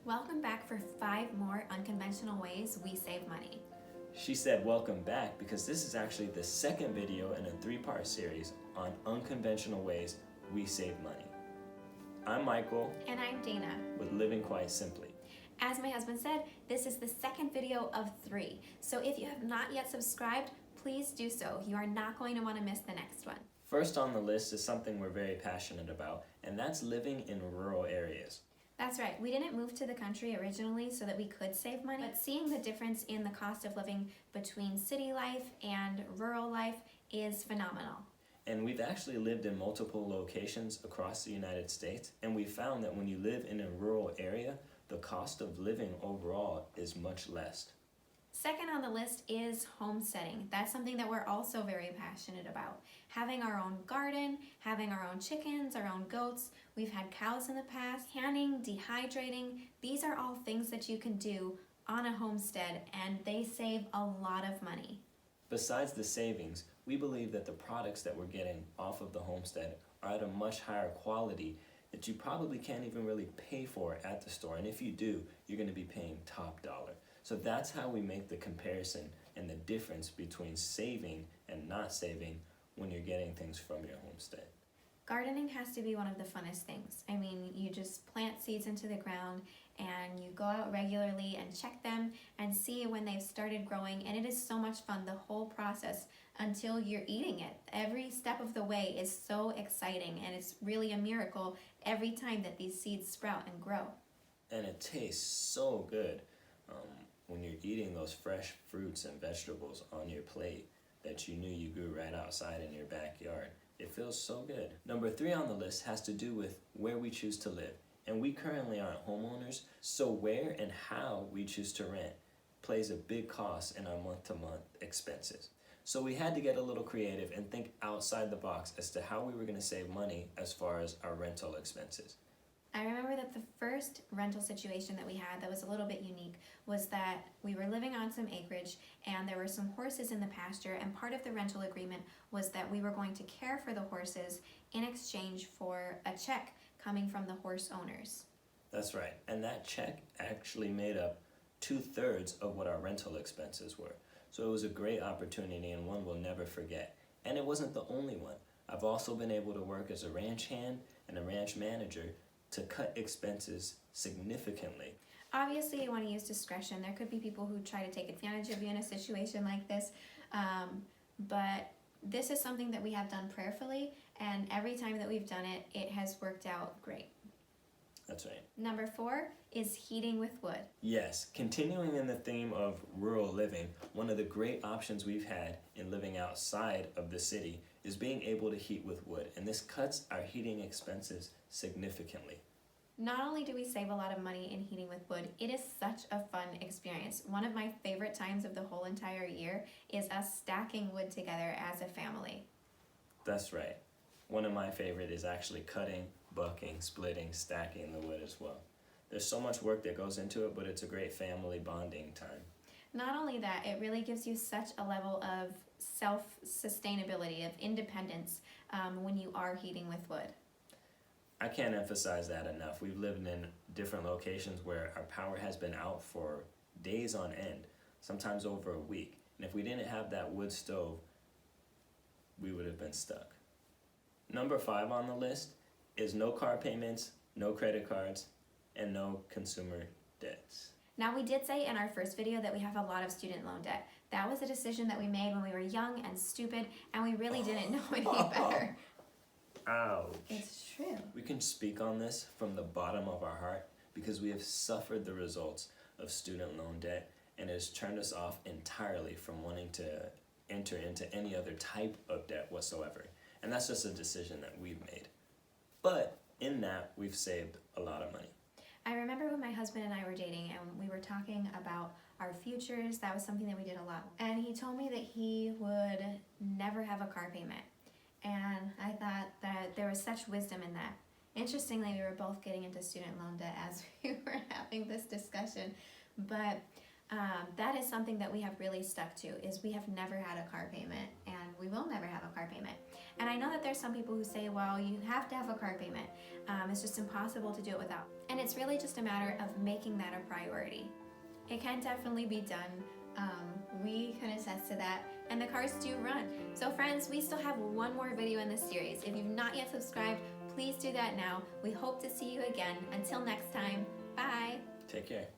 Welcome back for 5 more unconventional ways we save money. She said welcome back because this is actually the second video in a 3-part series on unconventional ways we save money. I'm Michael. And I'm Dana. With Living Quite Simply. As my husband said, this is the second video of 3. So if you have not yet subscribed, please do so. You are not going to want to miss the next one. First on the list is something we're very passionate about, and that's living in rural areas. That's right. We didn't move to the country originally so that we could save money, but seeing the difference in the cost of living between city life and rural life is phenomenal. And we've actually lived in multiple locations across the United States, and we found that when you live in a rural area, the cost of living overall is much less. Second on the list is homesteading. That's something that we're also very passionate about. Having our own garden, having our own chickens, our own goats. We've had cows in the past. Canning, dehydrating. These are all things that you can do on a homestead, and they save a lot of money. Besides the savings, we believe that the products that we're getting off of the homestead are at a much higher quality that you probably can't even really pay for at the store. And if you do, you're going to be paying top dollar. So that's how we make the comparison and the difference between saving and not saving when you're getting things from your homestead. Gardening has to be one of the funnest things. I mean, you just plant seeds into the ground and you go out regularly and check them and see when they've started growing, and it is so much fun, the whole process until you're eating it. Every step of the way is so exciting, and it's really a miracle every time that these seeds sprout and grow. And it tastes so good when you're eating those fresh fruits and vegetables on your plate that you knew you grew right outside in your backyard. It feels so good. Number 3 on the list has to do with where we choose to live. And we currently aren't homeowners, so where and how we choose to rent plays a big cost in our month-to-month expenses. So we had to get a little creative and think outside the box as to how we were going to save money as far as our rental expenses. I remember that the first rental situation that we had that was a little bit unique was that we were living on some acreage and there were some horses in the pasture, and part of the rental agreement was that we were going to care for the horses in exchange for a check coming from the horse owners. That's right, and that check actually made up 2/3 of what our rental expenses were. So it was a great opportunity and one we'll never forget. And it wasn't the only one. I've also been able to work as a ranch hand and a ranch manager to cut expenses significantly. Obviously, you want to use discretion. There could be people who try to take advantage of you in a situation like this, but this is something that we have done prayerfully, and every time that we've done it, it has worked out great. That's right. Number 4 is heating with wood. Yes, continuing in the theme of rural living, one of the great options we've had in living outside of the city is being able to heat with wood, and this cuts our heating expenses significantly. Not only do we save a lot of money in heating with wood, it is such a fun experience. One of my favorite times of the whole entire year is us stacking wood together as a family. That's right. One of my favorite is actually cutting, bucking, splitting, stacking the wood as well. There's so much work that goes into it, but it's a great family bonding time. Not only that, it really gives you such a level of self-sustainability, of independence when you are heating with wood. I can't emphasize that enough. We've lived in different locations where our power has been out for days on end, sometimes over a week. And if we didn't have that wood stove, we would have been stuck. Number 5 on the list is no car payments, no credit cards, and no consumer debts. Now, we did say in our first video that we have a lot of student loan debt. That was a decision that we made when we were young and stupid, and we really didn't know any better. Ouch. It's true. We can speak on this from the bottom of our heart because we have suffered the results of student loan debt, and it has turned us off entirely from wanting to enter into any other type of debt whatsoever. And that's just a decision that we've made. But in that, we've saved a lot of money. I remember when my husband and I were dating and we were talking about our futures. That was something that we did a lot. And he told me that he would never have a car payment. And I thought that there was such wisdom in that. Interestingly, we were both getting into student loan debt as we were having this discussion. But that is something that we have really stuck to, is we have never had a car payment, and we will never have a car payment. And I know that there's some people who say, well, you have to have a car payment. It's just impossible to do it without. And it's really just a matter of making that a priority. It can definitely be done. We can attest to that, and the cars do run. So friends, we still have one more video in this series. If you've not yet subscribed, please do that now. We hope to see you again. Until next time, bye. Take care.